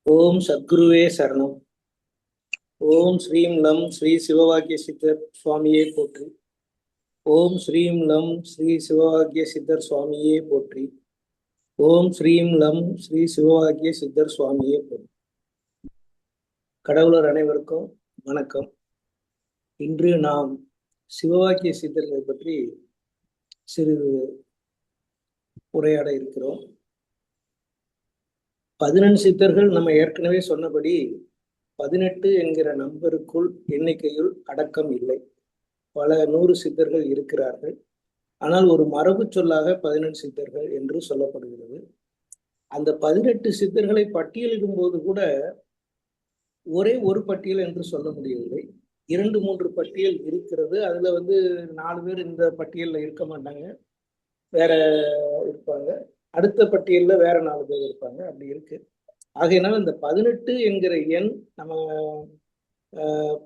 ஓம் சத்குருவே சரணம். ஓம் ஸ்ரீம் லம் ஸ்ரீ சிவவாக்கிய சித்தர் சுவாமியே போற்றி. ஓம் ஸ்ரீம் லம் ஸ்ரீ சிவவாக்கிய சித்தர் சுவாமியே போற்றி. ஓம் ஸ்ரீம் லம் ஸ்ரீ சிவவாக்கிய சித்தர் சுவாமியே போற்றி. கடவுளர் அனைவருக்கும் வணக்கம். இன்று நாம் சிவவாக்கிய சித்தர்களை பற்றி சிறிது உரையாட இருக்கிறோம். 11 சித்தர்கள் நம்ம ஏற்கனவே சொன்னபடி 18 என்கிற நம்பருக்குள் எண்ணிக்கையில் அடக்கம் இல்லை. பல 100 சித்தர்கள் இருக்கிறார்கள். ஆனால் ஒரு மரபு சொல்லாக 18 சித்தர்கள் என்று சொல்லப்படுகிறது. அந்த 18 சித்தர்களை பட்டியலிடும் போது கூட ஒரே ஒரு பட்டியல் என்று சொல்ல முடியவில்லை. 2-3 பட்டியல் இருக்கிறது. அதுல 4 பேர் இந்த பட்டியல்ல இருக்க மாட்டாங்க, வேற இருப்பாங்க. அடுத்த பட்டியல்ல வேற 4 பேர் இருப்பாங்க. அப்படி இருக்கு. ஆகையினால இந்த 18 என்கிற எண் நம்ம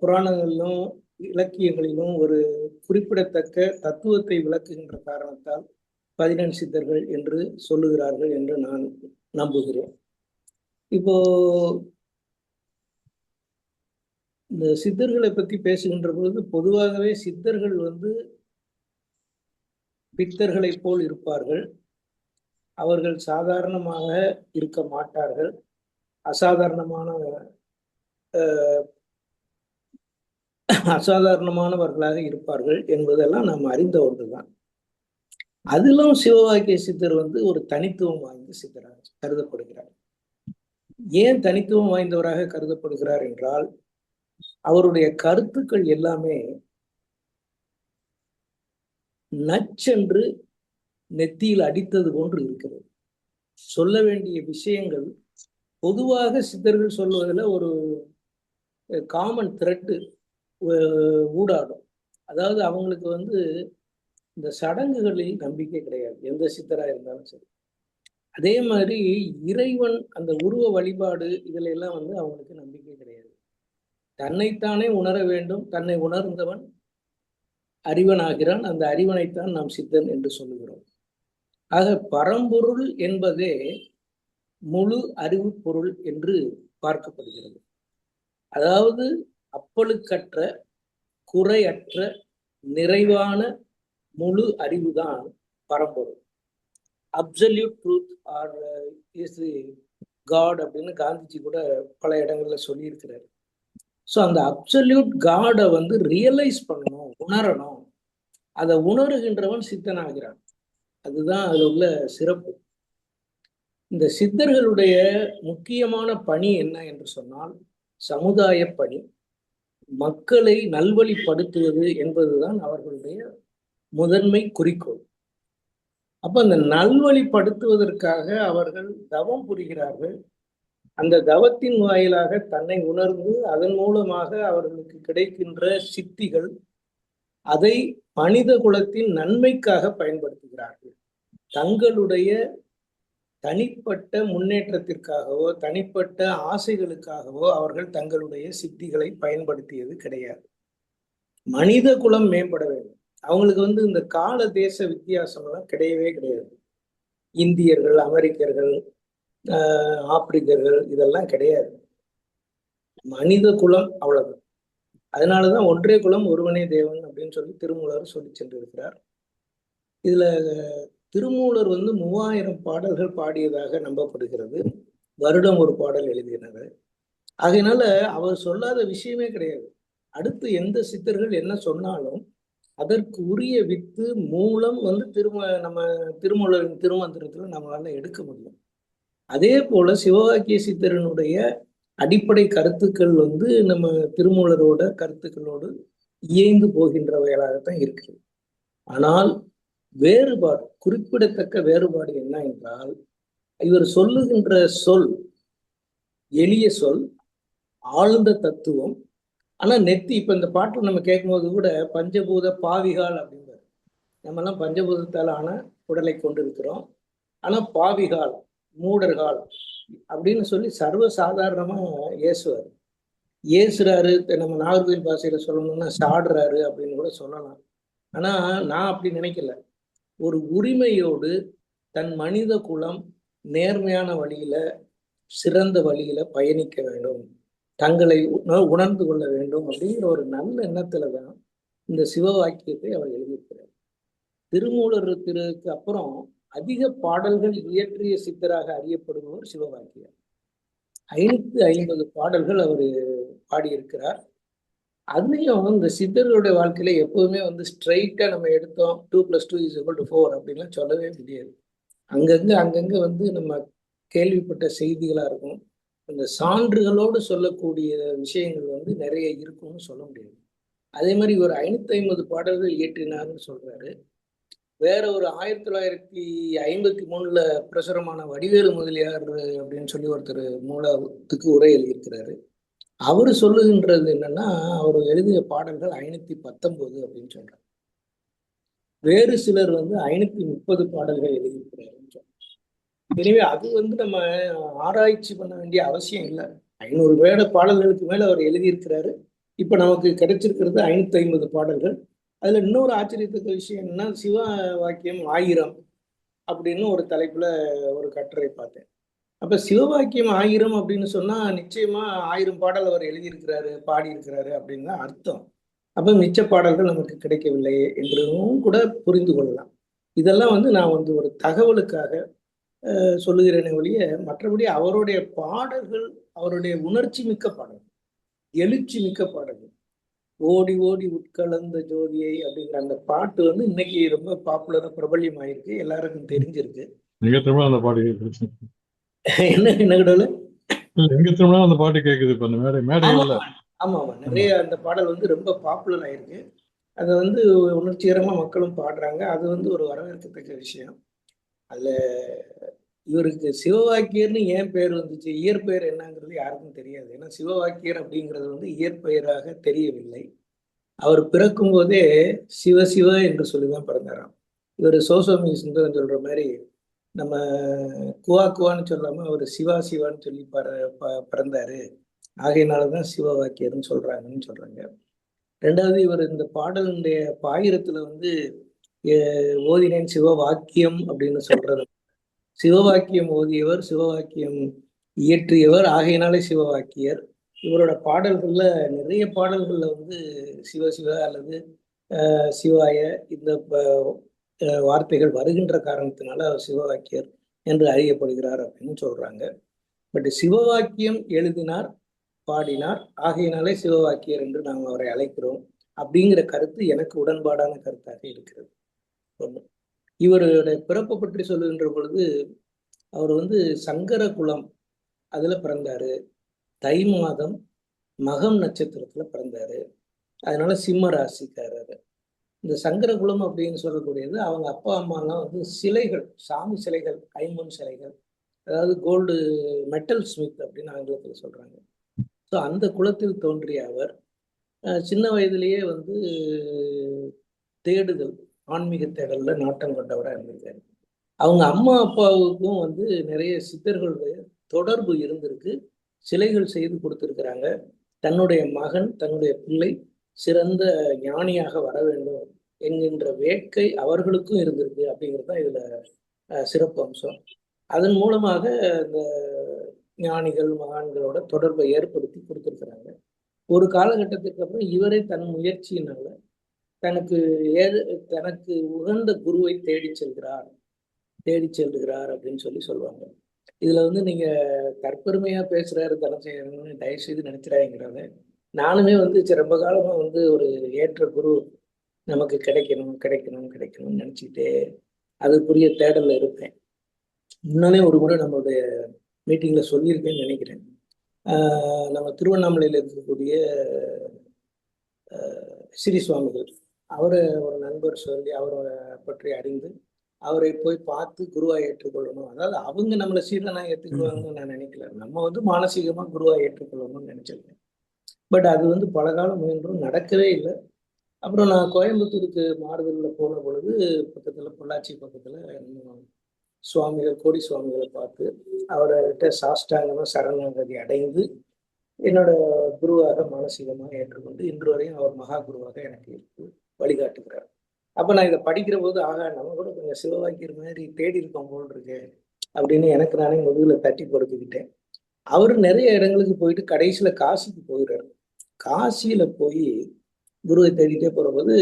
புராணங்களிலும் இலக்கியங்களிலும் ஒரு குறிப்பிடத்தக்க தத்துவத்தை விளக்குகின்ற காரணத்தால் 18 சித்தர்கள் என்று சொல்லுகிறார்கள் என்று நான் நம்புகிறேன். இப்போ இந்த சித்தர்களை பற்றி பேசுகின்ற பொழுது பொதுவாகவே சித்தர்கள் பித்தர்களை போல் இருப்பார்கள். அவர்கள் சாதாரணமாக இருக்க மாட்டார்கள். அசாதாரணமானவர்களாக இருப்பார்கள் என்பதெல்லாம் நாம் அறிந்த ஒன்றுதான். அதிலும் சிவவாக்கிய சித்தர் ஒரு தனித்துவம் வாய்ந்த சித்தராக கருதப்படுகிறார். ஏன் தனித்துவம் வாய்ந்தவராக கருதப்படுகிறார் என்றால், அவருடைய கருத்துக்கள் எல்லாமே நச்சென்று நெத்தியில் அடித்தது போன்று இருக்கிறது. சொல்ல வேண்டிய விஷயங்கள் பொதுவாக சித்தர்கள் சொல்வதில் ஒரு காமன் த்ரெட்டு ஊடாடும். அதாவது அவங்களுக்கு இந்த சடங்குகளில் நம்பிக்கை கிடையாது, எந்த சித்தராக இருந்தாலும் சரி. அதே மாதிரி இறைவன் அந்த உருவ வழிபாடு இதுல எல்லாம் அவங்களுக்கு நம்பிக்கை கிடையாது. தன்னைத்தானே உணர வேண்டும். தன்னை உணர்ந்தவன் அறிவனாகிறான். அந்த அறிவனைத்தான் நாம் சித்தன் என்று சொல்லுகிறோம். ஆக பரம்பொருள் என்பதே முழு அறிவு பொருள் என்று பார்க்கப்படுகிறது. அதாவது அப்பழுக்கற்ற, குறையற்ற, நிறைவான முழு அறிவுதான் பரம்பொருள். Absolute truth or is God அப்படின்னு காந்திஜி கூட பல இடங்கள்ல சொல்லியிருக்கிறாரு. ஸோ அந்த அப்சல்யூட் காடை ரியலைஸ் பண்ணணும், உணரணும். அதை உணர்கின்றவன் சித்தனாகிறான். அதுதான் அதில் உள்ள சிறப்பு. இந்த சித்தர்களுடைய முக்கியமான பணி என்ன என்று சொன்னால் சமுதாய பணி, மக்களை நல்வழிப்படுத்துவது என்பதுதான் அவர்களுடைய முதன்மை குறிக்கோள். அப்ப அந்த நல்வழிப்படுத்துவதற்காக அவர்கள் தவம் புரிகிறார்கள். அந்த தவத்தின் வாயிலாக தன்னை உணர்ந்து அதன் மூலமாக அவர்களுக்கு கிடைக்கின்ற சித்திகள் அதை மனித குலத்தின் நன்மைக்காக பயன்படுத்துகிறார்கள். தங்களுடைய தனிப்பட்ட முன்னேற்றத்திற்காகவோ தனிப்பட்ட ஆசைகளுக்காகவோ அவர்கள் தங்களுடைய சித்திகளை பயன்படுத்தியது கிடையாது. மனித குலம் மேம்பட வேண்டும். அவங்களுக்கு இந்த கால தேச வித்தியாசம்லாம் கிடையவே கிடையாது. இந்தியர்கள், அமெரிக்கர்கள், ஆப்பிரிக்கர்கள் இதெல்லாம் கிடையாது. மனித குலம் அவ்வளவு. அதனாலதான் ஒன்றே குலம் ஒருவனே தேவன் அப்படின்னு சொல்லி திருமூலர் சொல்லி சென்றிருக்கிறார். இதுல திருமூலர் 3000 பாடல்கள் பாடியதாக நம்பப்படுகிறது. வருடம் ஒரு பாடல் எழுதினார். ஆகையினால அவர் சொல்லாத விஷயமே கிடையாது. அடுத்து எந்த சித்தர்கள் என்ன சொன்னாலும் அதற்கு உரிய வித்து மூலம் நம்ம திருமூலரின் திருமந்திரத்துல நம்மளால எடுக்க முடியும். அதே போல சிவவாக்கிய சித்தரனுடைய அடிப்படை கருத்துக்கள் நம்ம திருமூலரோட கருத்துக்களோடு இயைந்து போகின்றவைகளாகத்தான் இருக்குது. ஆனால் வேறுபாடு, குறிப்பிடத்தக்க வேறுபாடு என்ன என்றால், இவர் சொல்லுகின்ற சொல் எளிய சொல், ஆழ்ந்த தத்துவம். ஆனா நெத்தி, இப்ப இந்த பாட்டு நம்ம கேட்கும்போது கூட பஞ்சபூத பாவிகால் அப்படின்றார். நம்ம எல்லாம் பஞ்சபூதத்தால் ஆன உடலை கொண்டு இருக்கிறோம். ஆனா பாவிகால், மூடர்கள் அப்படின்னு சொல்லி சர்வ சாதாரணமா ஏசுவார். ஏசுறாரு. நம்ம நாகர்கோவில் பாஷையில சொல்லணும்னா சாடுறாரு அப்படின்னு கூட சொல்லலாம். ஆனா நான் அப்படி நினைக்கல. ஒரு உரிமையோடு தன் மனித குலம் நேர்மையான வழியில சிறந்த வழியில பயணிக்க வேண்டும், தங்களை உணர்ந்து கொள்ள வேண்டும் அப்படிங்கிற ஒரு நல்ல எண்ணத்துல தான் இந்த சிவ வாக்கியத்தை அவர் எழுதியிருக்கிறார். திருமூலருக்கு அப்புறம் அதிக பாடல்கள் இயற்றிய சித்தராக அறியப்படுபவர் சிவவாக்கியர். 550 பாடல்கள் அவர் பாடியிருக்கிறார். அதுலயும் இந்த சித்தர்களுடைய வாழ்க்கையில எப்பவுமே ஸ்ட்ரைட்டா நம்ம எடுத்தோம் 2+2=4 அப்படின்லாம் சொல்லவே முடியாது. அங்கங்க நம்ம கேள்விப்பட்ட செய்திகளா இருக்கும், அந்த சான்றுகளோடு சொல்லக்கூடிய விஷயங்கள் நிறைய இருக்கும்னு சொல்ல முடியாது. அதே மாதிரி ஒரு 550 பாடல்கள் இயற்றினார்னு சொல்றாரு. வேற ஒரு 1953 பிரசுரமான வடிவேலு முதலியார் அப்படின்னு சொல்லி ஒருத்தர் மூலத்துக்கு உரை எழுதியிருக்கிறாரு. அவரு சொல்லுகின்றது என்னன்னா, அவர் எழுதிய பாடல்கள் 519 அப்படின்னு சொல்றாரு. வேறு சிலர் 530 பாடல்கள் எழுதியிருக்கிறாருன்னு சொல்றாரு. எனவே அது நம்ம ஆராய்ச்சி பண்ண வேண்டிய அவசியம் இல்லை. 500 வேட பாடல்களுக்கு மேல அவர் எழுதியிருக்கிறாரு. இப்ப நமக்கு கிடைச்சிருக்கிறது 550 பாடல்கள். அதுல இன்னொரு ஆச்சரியத்தக்க விஷயம் என்னன்னா, சிவ வாக்கியம் 1000 அப்படின்னு ஒரு தலைப்புல ஒரு கட்டுரை பார்த்தேன். அப்ப சிவவாக்கியம் 1000 அப்படின்னு சொன்னா நிச்சயமா 1000 பாடல் அவர் எழுதியிருக்கிறாரு, பாடியிருக்கிறாரு அப்படின்னு தான் அர்த்தம். அப்ப மிச்ச பாடல்கள் நமக்கு கிடைக்கவில்லை என்றும் கூட புரிந்து கொள்ளலாம். இதெல்லாம் நான் ஒரு தகவலுக்காக சொல்லுகிறேனே ஒழிய, மற்றபடி அவருடைய பாடல்கள் அவருடைய உணர்ச்சி மிக்க பாடல்கள், எழுச்சி மிக்க பாடல்கள். ஓடி ஓடி உட்கலந்த ஜோதியை அப்படிங்கிற அந்த பாட்டு இன்னைக்கு ரொம்ப பாப்புலரா பிரபல்யம் ஆயிருக்கு, எல்லாருக்கும் தெரிஞ்சிருக்கு. அந்த பாட்டு என்ன கடவுள் எங்க திரும்ப அந்த பாட்டு கேக்குது இப்ப அந்த மேடைகள்ல. ஆமா ஆமா, நிறைய அந்த பாடல் ரொம்ப பாப்புலர் ஆயிருக்கு. அதை உணர்ச்சிகரமா மக்களும் பாடுறாங்க. அது ஒரு வரவேற்கத்தக்க விஷயம். அதுல இவருக்கு சிவவாக்கியர்னு ஏன் பேர் வந்துச்சு, இயற்பெயர் என்னங்கிறது யாருக்கும் தெரியாது. ஏன்னா சிவவாக்கியர் அப்படிங்கிறது இயற்பெயராக தெரியவில்லை. அவர் பிறக்கும் போதே சிவ சிவ என்று சொல்லிதான் பிறந்தாராம். இவர் சோசோமி சுந்தரம் சொல்ற மாதிரி நம்ம குவா குவான்னு சொல்லாம அவர் சிவா சிவான்னு சொல்லி பிறந்தாரு, ஆகையினாலதான் சிவ வாக்கியர்னு சொல்றாங்கன்னு சொல்றாங்க. ரெண்டாவது, இவர் இந்த பாடலுடைய பாயிரத்துல ஓதினேன் சிவ வாக்கியம் அப்படின்னு சொல்றது. சிவவாக்கியம் ஓதியவர், சிவவாக்கியம் இயற்றியவர், ஆகையினாலே சிவவாக்கியர். இவரோட பாடல்கள்ல நிறைய பாடல்கள்ல சிவ சிவ அல்லது சிவாய இந்த வார்த்தைகள் வருகின்ற காரணத்தினால அவர் சிவவாக்கியர் என்று அறியப்படுகிறார் அப்படின்னு சொல்றாங்க. பட் சிவவாக்கியம் எழுதினார், பாடினார், ஆகையினாலே சிவவாக்கியர் என்று நாம் அவரை அழைக்கிறோம் அப்படிங்கிற கருத்து எனக்கு உடன்பாடான கருத்தாக இருக்கிறது. ஒண்ணு. இவருடைய பிறப்பை பற்றி சொல்லுகின்ற பொழுது அவர் சங்கர குலம் அதுல பிறந்தாரு. தை மாதம் மகம் நட்சத்திரத்துல பிறந்தாரு. அதனால சிம்ம ராசிக்காரரு. இந்த சங்கர குலம் அப்படின்னு சொல்லக்கூடியது அவங்க அப்பா அம்மாலாம் சிலைகள், சாமி சிலைகள், ஐம்பொன் சிலைகள், அதாவது கோல்டு மெட்டல் ஸ்மித் அப்படின்னு ஆங்கிலத்தில் சொல்றாங்க. ஸோ அந்த குலத்தில் தோன்றிய அவர் சின்ன வயதிலேயே தேடுதல், ஆன்மீக தேடல்ல நாட்டம் கொண்டவராக இருந்திருக்காரு. அவங்க அம்மா அப்பாவுக்கும் நிறைய சித்தர்களுடைய தொடர்பு இருந்திருக்கு. சிலைகள் செய்து கொடுத்திருக்கிறாங்க. தன்னுடைய மகன், தன்னுடைய பிள்ளை சிறந்த ஞானியாக வர வேண்டும் என்கின்ற வேட்கை அவர்களுக்கும் இருந்திருக்கு அப்படிங்கிறது தான் இதுல சிறப்பு அம்சம். அதன் மூலமாக இந்த ஞானிகள் மகான்களோட தொடர்பை ஏற்படுத்தி கொடுத்திருக்கிறாங்க. ஒரு காலகட்டத்துக்கு அப்புறம் இவரே தன் முயற்சியினால தனக்கு உகந்த குருவை தேடி செல்கிறார் அப்படின்னு சொல்லுவாங்க. இதுல நீங்க தற்பெருமையா பேசுறாரு தனசேகரன் தயவு செய்து நினைச்சிடாங்கிறத. நானுமே ரொம்ப காலமா ஒரு ஏற்ற குரு நமக்கு கிடைக்கணும்னு நினைச்சிட்டே அதுக்குரிய தேடல்ல இருப்பேன். முன்னாலே ஒரு முறை நம்மளுடைய மீட்டிங்ல சொல்லியிருக்கேன்னு நினைக்கிறேன். நம்ம திருவண்ணாமலையில இருக்கக்கூடிய ஸ்ரீ சுவாமிகள், அவரை ஒரு நண்பர் சொல்லி அவரை பற்றி அறிந்து அவரை போய் பார்த்து குருவா ஏற்றுக்கொள்ளணும். அதாவது அவங்க நம்மளை சீடனா ஏற்றுக்குவாங்கன்னு நான் நினைக்கல. நம்ம மானசீகமா குருவா ஏற்றுக்கொள்ளணும்னு நினைச்சிருக்கேன். பட் அது பல காலம் முயன்றும் நடக்கவே இல்லை. அப்புறம் நான் கோயம்புத்தூருக்கு மாறுதல்ல போன பொழுது பக்கத்துல பொள்ளாச்சி பக்கத்துல சுவாமிகள், கோடி சுவாமிகளை பார்த்து அவர்கிட்ட சாஷ்டாங்கமா சரணாகதி அடைந்து என்னோட குருவாக மானசீகமாக ஏற்றுக்கொண்டு இன்று வரையும் அவர் மகா குருவாக எனக்கு வழிகாட்டுகிறார். அப்ப நான் இதை படிக்கிற போது நம்ம கூட கொஞ்சம் சிவவாக்கியர் மாதிரி தேடி இருக்கோம் போல் இருக்கு அப்படின்னு எனக்கு நானே முதுகுல தட்டி பொறுத்துக்கிட்டேன். அவர் நிறைய இடங்களுக்கு போயிட்டு கடைசியில காசிக்கு போயிடுறாரு. காசியில போய் குருவை தேடிட்டே போறபோது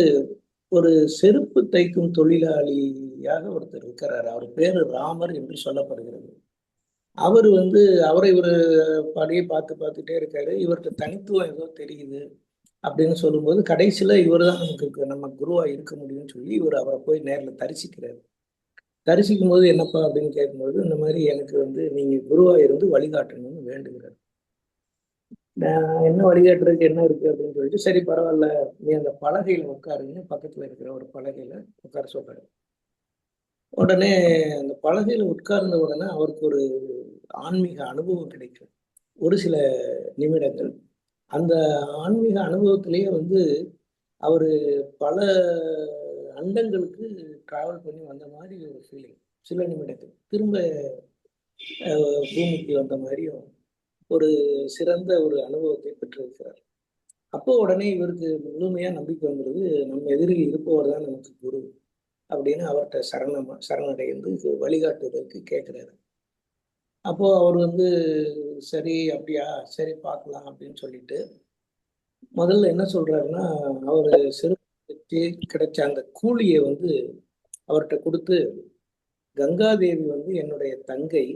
ஒரு செருப்பு தைக்கும் தொழிலாளியாக ஒருத்தர் இருக்கிறார். அவர் பேரு ராமர் என்று சொல்லப்படுகிறது. அவர் வந்து அவரை இவர் படியே பார்த்துட்டே இருக்காரு. இவருக்கு தனித்துவம் ஏதோ தெரியுது அப்படின்னு சொல்லும்போது கடைசியில இவர் தான் நமக்கு நம்ம குருவா இருக்க முடியும்னு சொல்லி இவர் அவரை போய் நேரில் தரிசிக்கிறார். தரிசிக்கும் போது என்னப்பா அப்படின்னு கேட்கும்போது இந்த மாதிரி எனக்கு வந்து நீங்க குருவா இருந்து வழிகாட்டணும்னு வேண்டுகிறார். நான் என்ன வழிகாட்டுறதுக்கு என்ன இருக்கு அப்படின்னு சொல்லிட்டு சரி பரவாயில்ல நீ அந்த பலகையில உட்காருன்னு பக்கத்துல இருக்கிற ஒரு பலகையில உட்கார சொல்றாரு. உடனே அந்த பலகையில உட்கார்ந்த உடனே அவருக்கு ஒரு ஆன்மீக அனுபவம் கிடைக்கும். ஒரு சில நிமிடங்கள் அந்த ஆன்மீக அனுபவத்திலேயே வந்து அவரு பல அண்டங்களுக்கு டிராவல் பண்ணி வந்த மாதிரி ஒரு ஃபீலிங். சில நிமிடங்கள் திரும்ப பூமிக்கு வந்த மாதிரியும் ஒரு சிறந்த ஒரு அனுபவத்தை பெற்றிருக்கிறார். அப்போ உடனே இவருக்கு முழுமையா நம்பிக்கை வந்துடுது, நம்ம எதிரில் இருப்பவர் தான் நமக்கு குரு அப்படின்னு அவர்கிட்ட சரணடைந்து வழிகாட்டுவதற்கு கேட்கிறாரு. அப்போ அவர் வந்து சரி அப்படியா சரி பார்க்கலாம் அப்படின்னு சொல்லிட்டு முதல்ல என்ன சொல்றாருன்னா அவர் சிறுத்தை கிடைச்ச அந்த கூலியை வந்து அவர்கிட்ட கொடுத்து கங்காதேவி வந்து என்னுடைய தங்கை,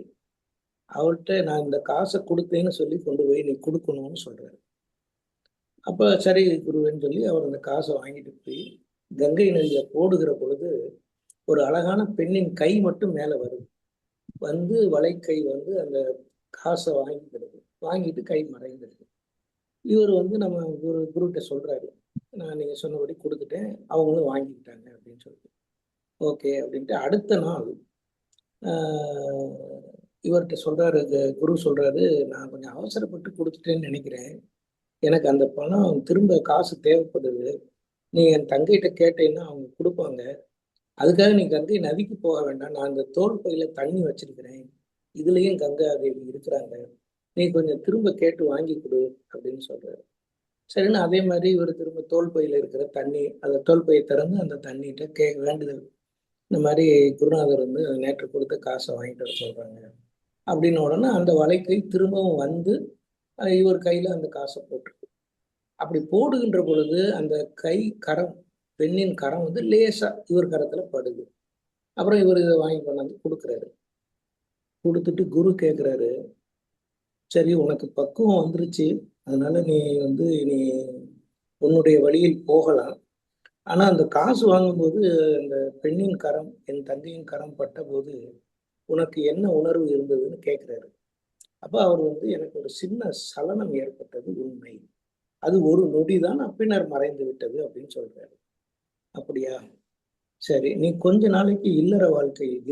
அவர்கிட்ட நான் இந்த காசை கொடுத்தேன்னு சொல்லி கொண்டு போய் நீ கொடுக்கணும்னு சொல்றாரு. அப்ப சரி குருவேன்னு சொல்லி அவர் அந்த காசை வாங்கிட்டு போய் கங்கை நதியை போடுகிற பொழுது ஒரு அழகான பெண்ணின் கை மட்டும் மேல வருது. வந்து வளைக்கை வந்து அந்த காசை வாங்கிக்கிறது, வாங்கிட்டு கை மறைந்துடுது. இவர் வந்து நம்ம குருகிட்ட சொல்றாரு, நான் நீங்க சொன்னபடி கொடுத்துட்டேன், அவங்களும் வாங்கிக்கிட்டாங்க அப்படின்னு சொல்லிட்டு ஓகே அப்படின்ட்டு அடுத்த நாள் இவர்கிட்ட சொல்றாரு, குரு சொல்றாரு, நான் கொஞ்சம் அவசரப்பட்டு கொடுத்துட்டேன்னு நினைக்கிறேன், எனக்கு அந்த பணம் திரும்ப காசு தேவைப்படுது, நீ என் தங்கைகிட்ட கேட்டேன்னா அவங்க கொடுப்பாங்க, அதுக்காக நீ கங்கை நதிக்கு போக வேண்டாம், நான் அந்த தோல் பையில தண்ணி வச்சிருக்கிறேன், இதுலயும் கங்கா தேவி இருக்கிறாங்க, நீ கொஞ்சம் திரும்ப கேட்டு வாங்கி கொடு அப்படின்னு சொல்றாரு. சரின்னு அதே மாதிரி இவர் திரும்ப தோல் பையில இருக்கிற தண்ணி அந்த தோல் பையை திறந்து அந்த தண்ணிகிட்ட வேண்டுதல், இந்த மாதிரி குருநாதர் வந்து நேற்று கொடுத்த காசை வாங்கிட்டு வர சொல்றாங்க அப்படின்னு உடனே அந்த வலைக்கை திரும்பவும் வந்து இவர் கையில அந்த காசை போட்டுருக்கு. அப்படி போடுகின்ற பொழுது அந்த கை கரம், பெண்ணின் கரம் வந்து லேசா இவர் கரத்துல படுது. அப்புறம் இவர் இதை வாங்கி கொண்டாந்து கொடுக்குறாரு. கொடுத்துட்டு குரு கேட்குறாரு, சரி உனக்கு பக்குவம் வந்துருச்சு, அதனால நீ வந்து நீ உன்னுடைய வழியில் போகலாம், ஆனா அந்த காசு வாங்கும்போது அந்த பெண்ணின் கரம் என் தந்தையின் கரம் பட்ட போது உனக்கு என்ன உணர்வு இருந்ததுன்னு கேட்கிறாரு. அப்ப அவர் வந்து எனக்கு ஒரு சின்ன சலனம் ஏற்பட்டது உண்மை, அது ஒரு நொடிதான் பின்னர் மறைந்து விட்டது அப்படின்னு சொல்றாரு. அப்படியா, சரி நீ கொஞ்ச நாளைக்கு இல்லற வாழ்க்கையில்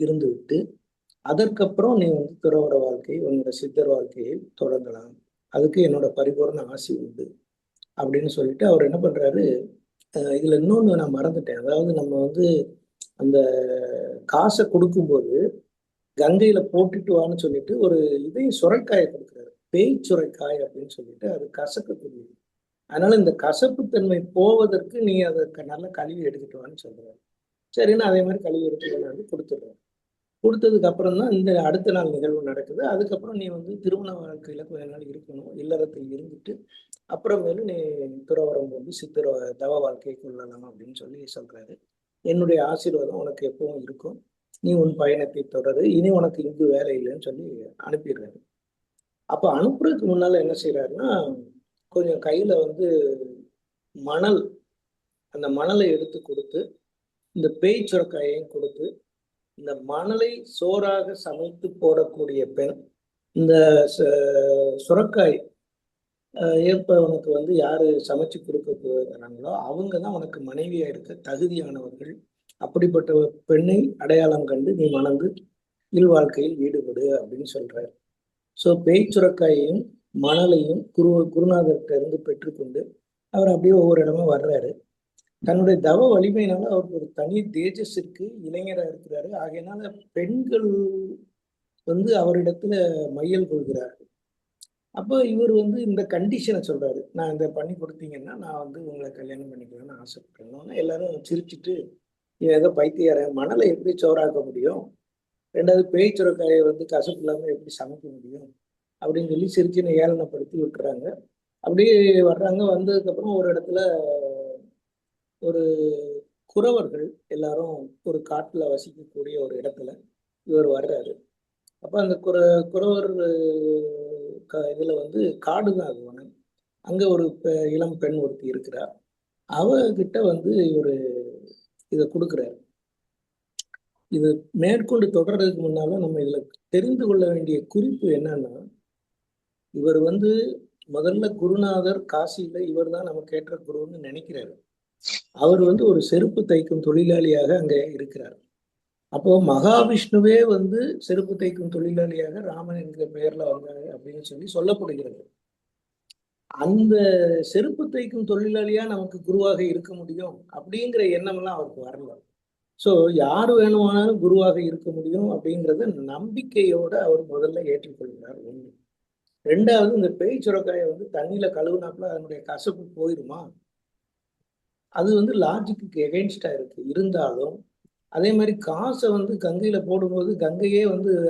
இருந்து விட்டு அதற்கப்புறம் நீ வந்து துறவற வாழ்க்கை உன்னோட சித்தர் வாழ்க்கையை தொடங்கலாம், அதுக்கு என்னோட பரிபூர்ண ஆசி உண்டு அப்படின்னு சொல்லிட்டு அவர் என்ன பண்றாரு. இதுல இன்னொன்னு நான் மறந்துட்டேன், அதாவது நம்ம வந்து அந்த காசை கொடுக்கும்போது கங்கையில போட்டுட்டு வான்னு சொல்லிட்டு ஒரு இதையும் சுரைக்காயை கொடுக்குறாரு, பேய் சுரைக்காய் அப்படின்னு சொல்லிட்டு, அது கசக்கக்கூடியது, அதனால இந்த கசப்புத்தன்மை போவதற்கு நீ அதை நல்லா கழுவி எடுத்துட்டு வான்னு சொல்றாரு. சரின்னு அதே மாதிரி கழுவி எடுத்துட்டு வந்து கொடுத்துடுறாரு. கொடுத்ததுக்கு அப்புறம் தான் இந்த அடுத்த நாள் நிகழ்வு நடக்குது. அதுக்கப்புறம் நீ வந்து திருமண வாழ்க்கையில கொஞ்ச நாள் இருக்கணும், இல்லறத்தில் இருந்துட்டு அப்புறமேலும் நீ துறவரம் வந்து சித்திர தவ வாழ்க்கை கொள்ளலாம் அப்படின்னு சொல்லி சொல்றாரு. என்னுடைய ஆசீர்வாதம் உனக்கு எப்பவும் இருக்கும், நீ உன் பயணத்தை தொடரு, இனி உனக்கு இங்கு வேலை இல்லைன்னு சொல்லி அனுப்பிடுறாரு. அப்ப அனுப்புறதுக்கு முன்னால என்ன செய்யறாருன்னா கொஞ்சம் கையில வந்து மணல், அந்த மணலை எடுத்து கொடுத்து இந்த பேய் சுரக்காயையும் கொடுத்து, இந்த மணலை சோறாக சமைத்து போடக்கூடிய பெண், இந்த சுரக்காய் ஏற்ப உனக்கு வந்து யாரு சமைச்சு கொடுக்க போகிறாங்களோ அவங்க தான் உனக்கு மனைவியா இருக்க தகுதியானவர்கள், அப்படிப்பட்ட பெண்ணை அடையாளம் கண்டு நீ மணந்து இல்வாழ்க்கையில் ஈடுபடு அப்படின்னு சொல்றாரு. ஸோ பேய் சுரக்காயையும் மணலையும் குருநாதர்கிட்ட இருந்து பெற்றுக்கொண்டு அவர் அப்படியே ஒவ்வொரு இடமா வர்றாரு. தன்னுடைய தவ வலிமையினால அவருக்கு ஒரு தனி தேஜஸ் இருக்கு, இளைஞராக இருக்கிறாரு, ஆகையினால பெண்கள் வந்து அவரிடத்துல மையல் கொள்கிறார்கள். அப்போ இவர் வந்து இந்த கண்டிஷனை சொல்றாரு, நான் இந்த பண்ணி கொடுத்தீங்கன்னா நான் வந்து உங்களை கல்யாணம் பண்ணிக்கலாம்னு ஆசைப்படுறேன். எல்லாரும் சிரிச்சுட்டு இவன் ஏதோ பைத்தியார, மணலை எப்படி சோறாக்க முடியும், ரெண்டாவது பேய் சுரக்காயை வந்து கசப்பு இல்லாம எப்படி சமைக்க முடியும் அப்படின்னு சொல்லி சிரிச்சுன்னு ஏளனப்படுத்தி விட்டுறாங்க. அப்படியே வர்றாங்க. வந்ததுக்கப்புறம் ஒரு இடத்துல ஒரு குறவர்கள் எல்லாரும் ஒரு காட்டுல வசிக்கக்கூடிய ஒரு இடத்துல இவர் வர்றாரு. அப்ப அந்த குறவர் இதுல காடு தான் அது வனம். அங்க ஒரு இளம் பெண் ஒருத்தி இருக்கிறார். அவகிட்ட இவரு இதை கொடுக்குறாரு. இது மேற்கொண்டு தொடர்றதுக்கு முன்னால நம்ம இதுல தெரிந்து கொள்ள வேண்டிய குறிப்பு என்னன்னா, இவர் முதல்ல குருநாதர் காசியில இவர் தான் நமக்கு ஏற்ற குருன்னு நினைக்கிறாரு. அவர் ஒரு செருப்பு தைக்கும் தொழிலாளியாக அங்க இருக்கிறார். அப்போ மகாவிஷ்ணுவே செருப்பு தைக்கும் தொழிலாளியாக ராமன் என்கிற பெயர்ல வந்தாரு அப்படின்னு சொல்லி சொல்லப்படுகிறது. அந்த செருப்பு தைக்கும் தொழிலாளியா நமக்கு குருவாக இருக்க முடியும் அப்படிங்கிற எண்ணம்லாம் அவருக்கு வரல. ஸோ யார் வேணுமானாலும் குருவாக இருக்க முடியும் அப்படிங்கிறத நம்பிக்கையோட அவர் முதல்ல ஏற்றுக்கொள்கிறார். ஒண்ணு. ரெண்டாவது, இந்த பேய் சுரக்காயை தண்ணியில கழுவுனாப்புல அதனுடைய கசப்பு போயிருமா? அது லாஜிக்கு எகெயின்ஸ்டா இருக்கு. இருந்தாலும் அதே மாதிரி காசை கங்கையில போடும்போது கங்கையே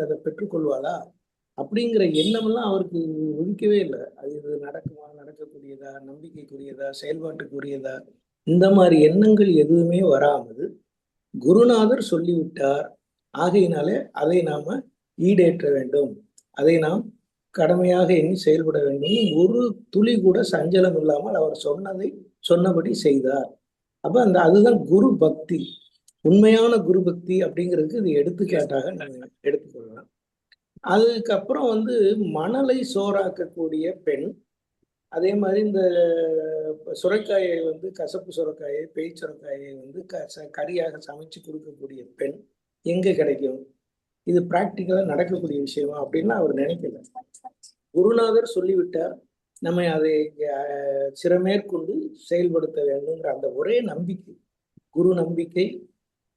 அதை பெற்றுக்கொள்வாளா அப்படிங்கிற எண்ணமெல்லாம் அவருக்கு ஒதுக்கவே இல்லை. அது இது நடக்குமா, நடக்கக்கூடியதா, நம்பிக்கைக்குரியதா, செயல்பாட்டுக்குரியதா, இந்த மாதிரி எண்ணங்கள் எதுவுமே வராமல் குருநாதர் சொல்லிவிட்டார், ஆகையினாலே அதை நாம ஈடேற்ற வேண்டும், அதை நாம் கடமையாக எண்ணி செயல்பட வேண்டும். ஒரு துளி கூட சஞ்சலம் இல்லாமல் அவர் சொன்னதை சொன்னபடி செய்தார். அப்ப அதுதான் குரு பக்தி. உண்மையான குரு பக்தி அப்படிங்கிறதுக்கு இது எடுத்துக்காட்டாக நாங்கள் எடுத்துக்கொள்ளலாம். அதுக்கப்புறம் மணலை சோறாக்கக்கூடிய பெண், அதே மாதிரி இந்த சுரைக்காயை கசப்பு சுரைக்காயை, பேய் சுரைக்காயை கறியாக சமைச்சு கொடுக்கக்கூடிய பெண் எங்க கிடைக்கும்? இது பிராக்டிக்கலா நடக்கக்கூடிய விஷயமா அப்படின்னு அவர் நினைக்கல. குருநாதர் சொல்லிவிட்டார், நம்ம அதை சிறமேற்கொண்டு செயல்படுத்த வேண்டும்ங்கிற அந்த ஒரே நம்பிக்கை, குரு நம்பிக்கை,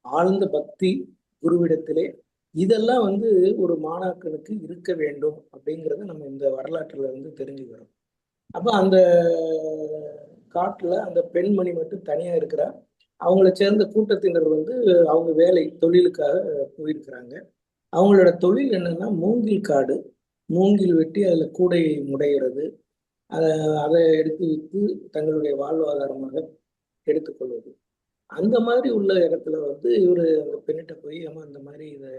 ஆழ்ந்த பக்தி குருவிடத்திலே, இதெல்லாம் ஒரு மாணாக்கனுக்கு இருக்க வேண்டும் அப்படிங்கிறத நம்ம இந்த வரலாற்றுல தெரிஞ்சுக்கிறோம். அப்ப அந்த காட்டுல அந்த பெண்மணி மட்டும் தனியா இருக்கிறா. அவங்கள சேர்ந்த கூட்டத்தினர் அவங்க வேலை தொழிலுக்காக போயிருக்கிறாங்க. அவங்களோட தொழில் என்னன்னா மூங்கில் காடு, மூங்கில் வெட்டி அதுல கூடையை முடைகிறது, அதை எடுத்து விற்று தங்களுடைய வாழ்வாதாரமாக எடுத்துக்கொள்வது. அந்த மாதிரி உள்ள இடத்துல இவரு அந்த பெண்ணிட்ட போய், அம்மா அந்த மாதிரி இதை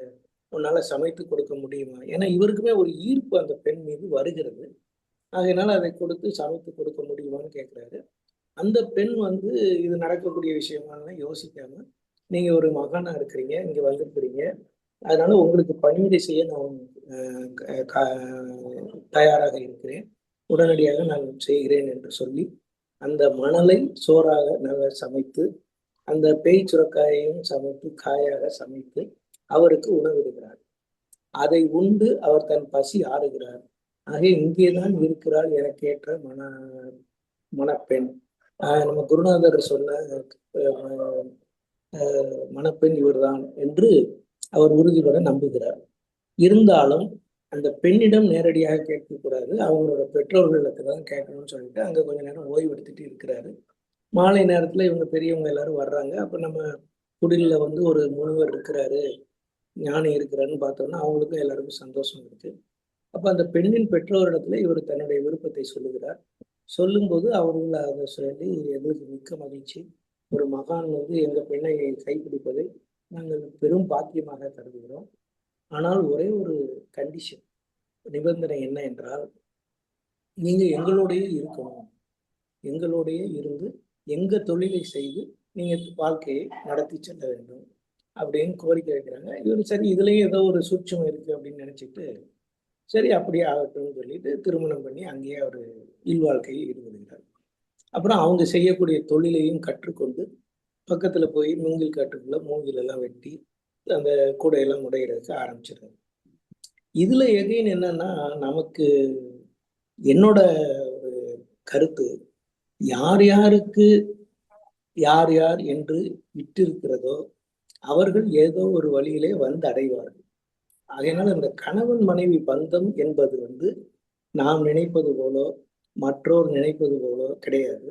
உன்னால சமைத்து கொடுக்க முடியுமா? ஏன்னா இவருக்குமே ஒரு ஈர்ப்பு அந்த பெண் மீது வருகிறது. அதனால அதை கொடுத்து சமைத்து கொடுக்க முடியுமான்னு கேட்கிறாரு. அந்த பெண் இது நடக்கக்கூடிய விஷயமானு யோசிக்காம, நீங்க ஒரு மகானா இருக்கிறீங்க, இங்க வந்திருக்கிறீங்க, அதனால உங்களுக்கு பணிவிடை செய்ய நான் தயாராக இருக்கிறேன், உடனடியாக நான் செய்கிறேன் என்று சொல்லி அந்த மணலை சோறாக நல்லா சமைத்து, அந்த பேய் சுரக்காயையும் சமைத்து காயாக சமைத்து அவருக்கு உணவிடுகிறார். அதை உண்டு அவர் தன் பசி ஆறுகிறார். ஆக இங்கேதான் இருக்கிறாள் எனக்கு ஏற்ற மணப்பெண். நம்ம குருநாதர் சொன்ன மணப்பெண் இவர்தான் என்று அவர் உறுதிபட நம்புகிறார். இருந்தாலும் அந்த பெண்ணிடம் நேரடியாக கேட்கக்கூடாது, அவங்களோட பெற்றோர்களுக்கு தான் கேட்கணும்னு சொல்லிட்டு அங்க கொஞ்ச நேரம் ஓய்வு எடுத்துட்டு இருக்கிறாரு. மாலை நேரத்துல இவங்க பெரியவங்க எல்லாரும் வர்றாங்க. அப்ப நம்ம குடில ஒரு முனிவர் இருக்கிறாரு, ஞானி இருக்கிறாருன்னு பார்த்தோம்னா அவங்களுக்கும் எல்லாருக்கும் சந்தோஷம் இருக்கு. அப்ப அந்த பெண்ணின் பெற்றோரிடத்துல இவர் தன்னுடைய விருப்பத்தை சொல்லுகிறார். சொல்லும்போது அவர்கள் அதை சொல்லி, எங்களுக்கு மிக்க மகிழ்ச்சி, ஒரு மகான் எங்க பெண்ணை கைப்பிடிப்பதை நாங்கள் பெரும் பாக்கியமாக கருதுகிறோம். ஆனால் ஒரே ஒரு கண்டிஷன், நிபந்தனை என்ன என்றால், நீங்க எங்களோடையே இருக்கணும், எங்களோடையே இருந்து எங்க தொழிலை செய்து நீங்க வாழ்க்கையை நடத்தி செல்ல வேண்டும் அப்படின்னு கோரிக்கை வைக்கிறாங்க. இவர் சரி, இதுலயும் ஏதோ ஒரு சூட்சம் இருக்கு அப்படின்னு நினைச்சிட்டு, சரி அப்படியே ஆகட்டும்னு சொல்லிட்டு திருமணம் பண்ணி அங்கேயே அவர் இல்வாழ்க்கையை ஈடுபடுகிறார். அப்புறம் அவங்க செய்யக்கூடிய தொழிலையும் கற்றுக்கொண்டு பக்கத்துல போய் மூங்கில் காட்டுக்குள்ள மூங்கில் எல்லாம் வெட்டி அந்த கூடையெல்லாம் முடையிறதுக்கு ஆரம்பிச்சிடுறாரு. இதுல எகைன் என்னன்னா, நமக்கு என்னோட ஒரு கருத்து, யார் யாருக்கு யார் யார் என்று விட்டிருக்கிறதோ அவர்கள் ஏதோ ஒரு வழியிலே அடைவார்கள். அதனால இந்த கணவன் மனைவி பந்தம் என்பது நாம் நினைப்பது போலோ மற்றோர் நினைப்பது போலோ கிடையாது.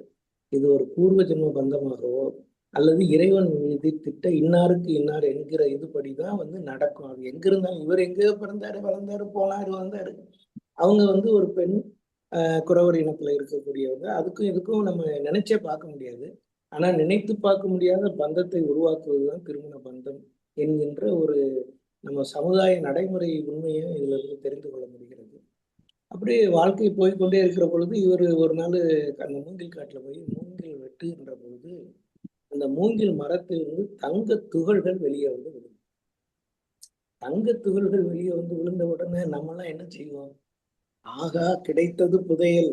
இது ஒரு பூர்வ ஜென்ம பந்தமாகவோ அல்லது இறைவன் விதித்திட்ட இன்னாருக்கு இன்னார் என்கிற இதுபடிதான் நடக்கும். அது எங்க இருந்தாலும், இவர் எங்கேயோ பிறந்தாரு, வளர்ந்தாரு, போனாரு, வந்தாரு, அவங்க வந்து ஒரு பெண் குறவர் இனத்துல இருக்கக்கூடியவங்க. அதுக்கும் இதுக்கும் நம்ம நினைச்சே பார்க்க முடியாது. ஆனா நினைத்து பார்க்க முடியாத பந்தத்தை உருவாக்குவதுதான் திருமண பந்தம் என்கின்ற ஒரு நம்ம சமுதாய நடைமுறை உண்மையை இதுல இருந்து தெரிந்து கொள்ள முடிகிறது. அப்படியே வாழ்க்கை போய்க்கொண்டே இருக்கிற பொழுது இவர் ஒரு நாள் அந்த மூங்கில் காட்டுல போய் மூங்கில் வெட்டுகின்ற பொழுது அந்த மூங்கில் மரத்திலிருந்து தங்க துகள்கள் வெளியே வந்து விழும். தங்க துகள்கள் வெளியே வந்து விழுந்த உடனே நம்மலாம் என்ன செய்வோம்? ஆகா, கிடைத்தது புதையல்,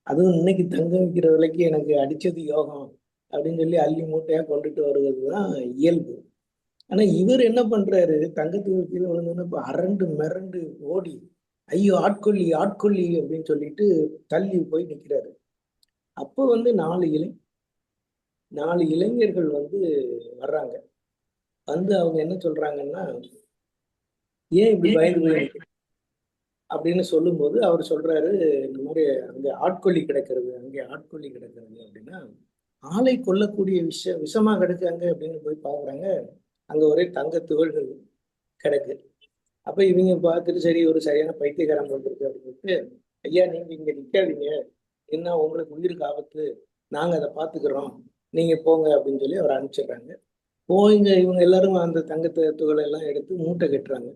அதுவும் இன்னைக்கு தங்கம் விற்கிற விலைக்கு எனக்கு அடிச்சது யோகம் அப்படின்னு சொல்லி அள்ளி மூட்டையா கொண்டுட்டு வருவதுதான் இயல்பு. ஆனா இவர் என்ன பண்றாரு? தங்கத்துக்கு கீழே விழுந்தோன்னு இப்ப அரண்டு மிரண்டு ஓடி, ஐயோ ஆட்கொல்லி ஆட்கொல்லி அப்படின்னு சொல்லிட்டு தள்ளி போய் நிக்கிறாரு. அப்போ வந்து நாலு இளைஞர்கள் வந்து வர்றாங்க. வந்து அவங்க என்ன சொல்றாங்கன்னா, ஏன் இப்படி பயந்து போய் அப்படின்னு சொல்லும்போது அவர் சொல்றாரு, இந்த மாதிரி அங்கே ஆட்கொல்லி கிடக்கிறது, அங்கே ஆட்கொல்லி கிடக்கிறது அப்படின்னா, ஆளை கொல்லக்கூடிய விஷமா கிடக்காங்க அப்படின்னு போய் பாக்குறாங்க. அங்க ஒரே தங்க துகள்கள் கிடக்கு. அப்ப இவங்க பார்த்துட்டு சரி ஒரு சரியான பைத்தியக்காரன் போட்டிருக்கு அப்படின்னு சொல்லிட்டு, ஐயா நீங்க இங்க நிக்காதீங்க, என்ன உங்களுக்கு உயிருக்கு ஆபத்து, நாங்க அதை பாத்துக்கிறோம், நீங்க போங்க அப்படின்னு சொல்லி அவர் அனுப்பிச்சிடுறாங்க. போயிங்க இவங்க எல்லாரும் அந்த தங்கத்தை துகளை எல்லாம் எடுத்து மூட்டை கட்டுறாங்க.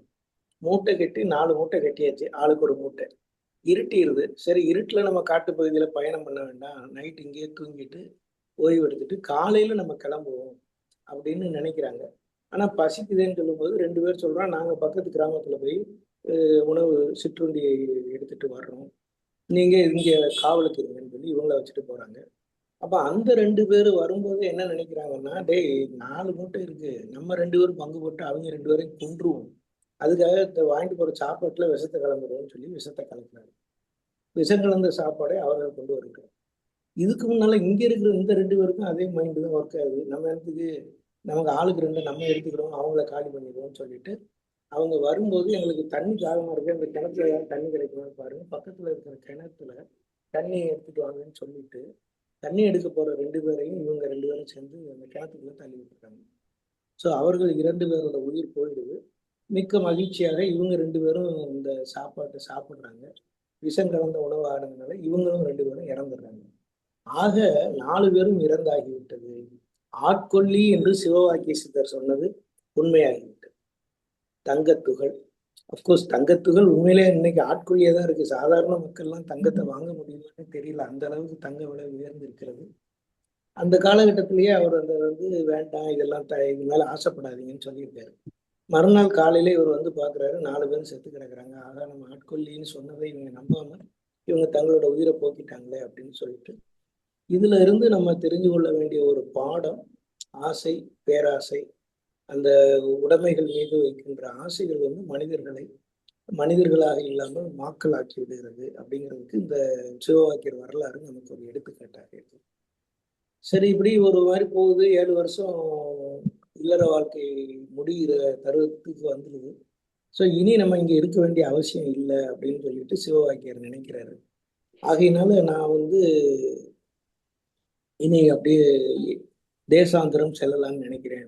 மூட்டை கட்டி 4 மூட்டை கட்டியாச்சு, ஆளுக்கு ஒரு மூட்டை. இருட்டிடுது. சரி இருட்டுல நம்ம காட்டு பகுதியில பயணம் பண்ண வேண்டாம், நைட் இங்கேயே தூங்கிட்டு ஓய்வு எடுத்துட்டு காலையில நம்ம கிளம்புவோம் அப்படின்னு நினைக்கிறாங்க. ஆனா பசிக்குதுன்னு சொல்லும்போது 2 பேர் சொல்றான், நாங்க பக்கத்து கிராமத்துல போய் உணவு சிற்றுண்டி எடுத்துட்டு வர்றோம், நீங்க இங்க காவலுக்கு இருங்கன்னு சொல்லி இவங்கள வச்சுட்டு போறாங்க. அப்ப அந்த 2 பேர் வரும்போது என்ன நினைக்கிறாங்கன்னா, டேய் 4 மூட்டை இருக்கு, நம்ம 2 பேரும் பங்கு போட்டு அவங்க 2 பேரையும் கொன்றுவோம், அதுக்காக இந்த வாங்கிட்டு போற சாப்பாட்டுல விஷத்தை கலந்துருவோம்னு சொல்லி விஷத்தை கலக்குறாரு. விஷம் கலந்த சாப்பாடை அவர்கள் கொண்டு வருகிறார். இதுக்கு முன்னால இங்க இருக்கிற இந்த 2 பேருக்கும் அதே மைண்டு தான் ஒர்க் ஆகுது. நம்ம இடத்துக்கு நமக்கு ஆளுக்கு 2 நம்ம எடுத்துக்கிறோம், அவங்கள காலி பண்ணிடுவோம்னு சொல்லிட்டு அவங்க வரும்போது எங்களுக்கு தண்ணி தாகமா இருக்கு, அந்த கிணத்துல ஏதாவது தண்ணி கிடைக்குமான்னு பாருங்க, பக்கத்துல இருக்கிற கிணத்துல தண்ணி எடுத்துட்டு வாங்கன்னு சொல்லிட்டு தண்ணி எடுக்க போற 2 பேரையும் இவங்க 2 பேரும் சேர்ந்து அந்த கிணத்துக்குள்ள தள்ளி விட்டுருக்காங்க. ஸோ அவர்கள் 2 பேரோட உயிர் போயிடுது. மிக்க மகிழ்ச்சியாக இவங்க 2 பேரும் இந்த சாப்பாட்டை சாப்பிடுறாங்க. விஷம் கலந்த உணவு ஆடுறதுனால இவங்களும் 2 பேரும் இறந்துடுறாங்க. ஆக 4 பேரும் இறந்தாகிவிட்டது. ஆட்கொல்லி என்று சிவவாக்கிய சித்தர் சொன்னது உண்மையாகிவிட்டது. தங்கத்துகள், அப்கோர்ஸ் தங்கத்துகள் உண்மையிலே இன்னைக்கு ஆட்கொல்லியே தான் இருக்கு. சாதாரண மக்கள்லாம் தங்கத்தை வாங்க முடியுமான்னு தெரியல, அந்த அளவுக்கு தங்க விலை உயர்ந்து இருக்கிறது. அந்த காலகட்டத்திலேயே அவர் அந்த வந்து வேண்டாம், இதெல்லாம் இது மேல ஆசைப்படாதீங்கன்னு சொல்லியிருக்காரு. மறுநாள் காலையில இவர் வந்து பாக்குறாரு, 4 பேரும் செத்து கிடக்குறாங்க. ஆக நம்ம ஆட்கொல்லின்னு சொன்னதை இவங்க நம்பாம இவங்க தங்களோட உயிரை போக்கிட்டாங்களே அப்படின்னு சொல்லிட்டு, இதுல இருந்து நம்ம தெரிஞ்சு கொள்ள வேண்டிய ஒரு பாடம், ஆசை, பேராசை, அந்த உடைமைகள் மீது வைக்கின்ற ஆசைகள் வந்து மனிதர்களை மனிதர்களாக இல்லாமல் மாக்களாக்கி விடுகிறது அப்படிங்கிறதுக்கு இந்த சிவவாக்கியர் வரலாறு நமக்கு ஒரு எடுத்துக்காட்டாக இருக்கு. சரி இப்படி ஒரு மாதிரி போகுது. 7 வருஷம் இல்லற வாழ்க்கை முடிகிற தருவத்துக்கு வந்துடுது. ஸோ இனி நம்ம இங்க இருக்க வேண்டிய அவசியம் இல்லை அப்படின்னு சொல்லிட்டு சிவவாக்கியர் நினைக்கிறாரு. ஆகையினால நான் வந்து இனி அப்படியே தேசாந்திரம் செல்லலாம்னு நினைக்கிறேன்.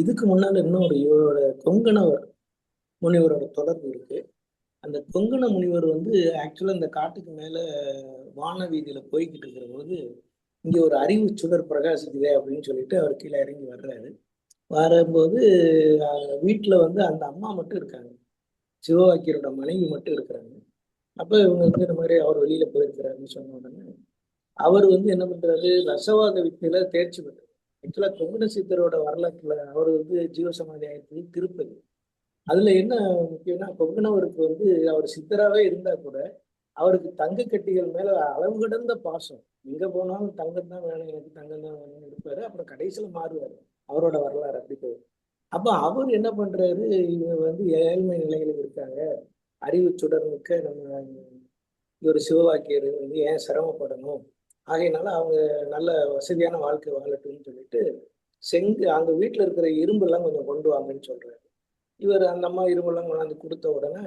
இதுக்கு முன்னால இன்னொரு இவரோட கொங்கணவர் முனிவரோட தொடர்பு இருக்கு. அந்த கொங்கண முனிவர் வந்து ஆக்சுவலா இந்த காட்டுக்கு மேல வான வீதியில போய்கிட்டு இருக்கிற போது இங்க ஒரு அறிவு சுடர் பிரகாசிக்குதே அப்படின்னு சொல்லிட்டு அவர் கீழே இறங்கி வர்றாரு. வரும்போது வீட்டுல வந்து அந்த அம்மா மட்டும் இருக்காங்க, சிவவாக்கியரோட மனைவி மட்டும் இருக்கிறாங்க. அப்ப இவங்க வந்து இந்த மாதிரி அவர் வெளியில போயிருக்கிறாருன்னு சொன்ன உடனே அவர் வந்து என்ன பண்றாரு, ரசவாத வித்தையில தேர்ச்சி பெற்றார். ஆக்சுவலா கொங்கண சித்தரோட வரலாற்றுல அவர் வந்து ஜீவசமாதி ஆயிரத்தி திருப்பதி. அதுல என்ன முக்கியம்னா, கொங்கணவருக்கு வந்து அவர் சித்தராகவே இருந்தா கூட அவருக்கு தங்க கட்டிகள் மேல அளவு கடந்த பாசம். எங்க போனாலும் தங்கம் தான் வேணும், எனக்கு தங்கம் தான் வேணும்னு இருப்பாரு. அப்புறம் கடைசியில மாறுவாரு. அவரோட வரலாறு அப்படி போகும். அப்ப அவர் என்ன பண்றாரு, இவங்க வந்து ஏழ்மை நிலையில இருக்காங்க, அறிவு சுடர் மிக்க நம்ம ஒரு சிவவாக்கியர் வந்து ஏன் சிரமப்படணும், ஆகையினால அவங்க நல்ல வசதியான வாழ்க்கை வாழட்டும்னு சொல்லிட்டு அங்க வீட்டுல இருக்கிற இரும்பு எல்லாம் கொஞ்சம் கொண்டு வாங்கன்னு சொல்றாரு. இவர் அந்த அம்மா இரும்பெல்லாம் கொண்டாந்து கொடுத்த உடனே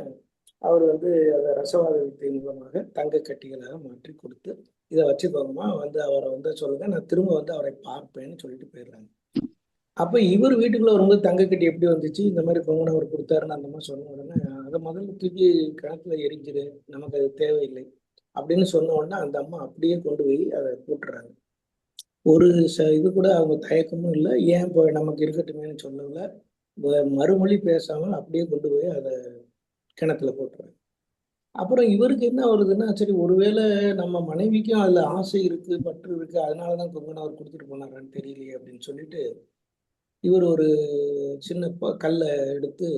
அவர் வந்து அதை ரசவாத வித்தை மூலமாக தங்க கட்டிகளாக மாற்றி கொடுத்து, இதை வச்சுக்கோங்கம்மா, வந்து அவரை வந்து சொல்லுங்க, நான் திரும்ப வந்து அவரை பார்ப்பேன்னு சொல்லிட்டு போயிடுறாங்க. அப்ப இவர் வீட்டுக்குள்ள வரும்போது தங்க கட்டி எப்படி வந்துச்சு, இந்த மாதிரி கொங்கணவர் கொடுத்தாருன்னு அந்த மாதிரி சொன்ன உடனே அதை முதல்ல தூக்கி கிணத்துல எரிஞ்சிரு, நமக்கு அது தேவையில்லை அப்படின்னு சொன்ன உடனே அந்த அம்மா அப்படியே கொண்டு போய் அதை போட்டுறாங்க. ஒரு இது கூட அவங்க தயக்கமும் இல்லை, ஏன் இப்போ நமக்கு இருக்கட்டுமேன்னு சொல்லல, மறுமொழி பேசாமல் அப்படியே கொண்டு போய் அதை கிணத்துல போட்டுறாங்க. அப்புறம் இவருக்கு என்ன வருதுன்னா, சரி ஒருவேளை நம்ம மனைவிக்கும் அதுல ஆசை இருக்கு, பற்று இருக்கு, அதனாலதான் கொங்கணம் அவர் கொடுத்துட்டு போனாரான்னு தெரியலையே அப்படின்னு சொல்லிட்டு இவர் ஒரு சின்ன கல்லை எடுத்து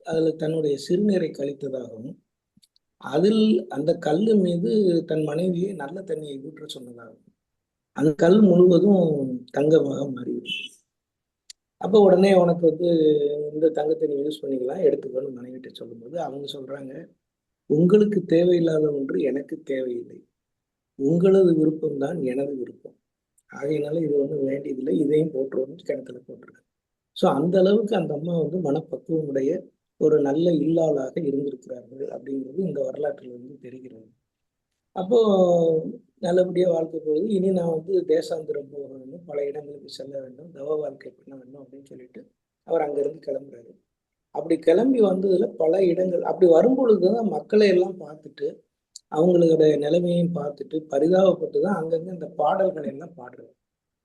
அதுல தன்னுடைய சிறுநீரை கழித்ததாகவும், அதில் அந்த கல்லு மீது தன் மனைவியை நல்ல தண்ணியை ஊற்ற சொன்னதாகவும், அந்த கல் முழுவதும் தங்கமாக மாறிவிடும். அப்போ உடனே உனக்கு வந்து இந்த தங்கத்தை நீ யூஸ் பண்ணிக்கலாம், எடுத்துக்கணும்னு மனைவிட்ட சொல்லும்போது அவங்க சொல்றாங்க, உங்களுக்கு தேவையில்லாத ஒன்று எனக்கு தேவையில்லை, உங்களது விருப்பம் தான் எனது விருப்பம், ஆகையினால இது ஒன்றும் வேண்டியதில்லை, இதையும் போட்டுருவோம்னு கிணத்துல போட்டுருக்காங்க. ஸோ அந்த அளவுக்கு அந்த அம்மா வந்து மனப்பக்குவமுடைய ஒரு நல்ல இல்லாளாக இருந்திருக்கிறார்கள் அப்படிங்கிறது இந்த வரலாற்றில் வந்து தெரிகிறது. அப்போ நல்லபடியா வாழ்க்கை போகுது. இனி நான் வந்து தேசாந்திரம் போக வேண்டும், பல இடங்களுக்கு செல்ல வேண்டும், தவ வாழ்க்கை பண்ண வேண்டும் அப்படின்னு சொல்லிட்டு அவர் அங்கிருந்து கிளம்புறாரு. அப்படி கிளம்பி வந்ததுல பல இடங்கள் அப்படி வரும்பொழுதுதான் மக்களை எல்லாம் பார்த்துட்டு அவங்களோட நிலைமையையும் பார்த்துட்டு பரிதாபப்பட்டு தான் அங்கங்க இந்த பாடல்களை எல்லாம் பாடுறாரு.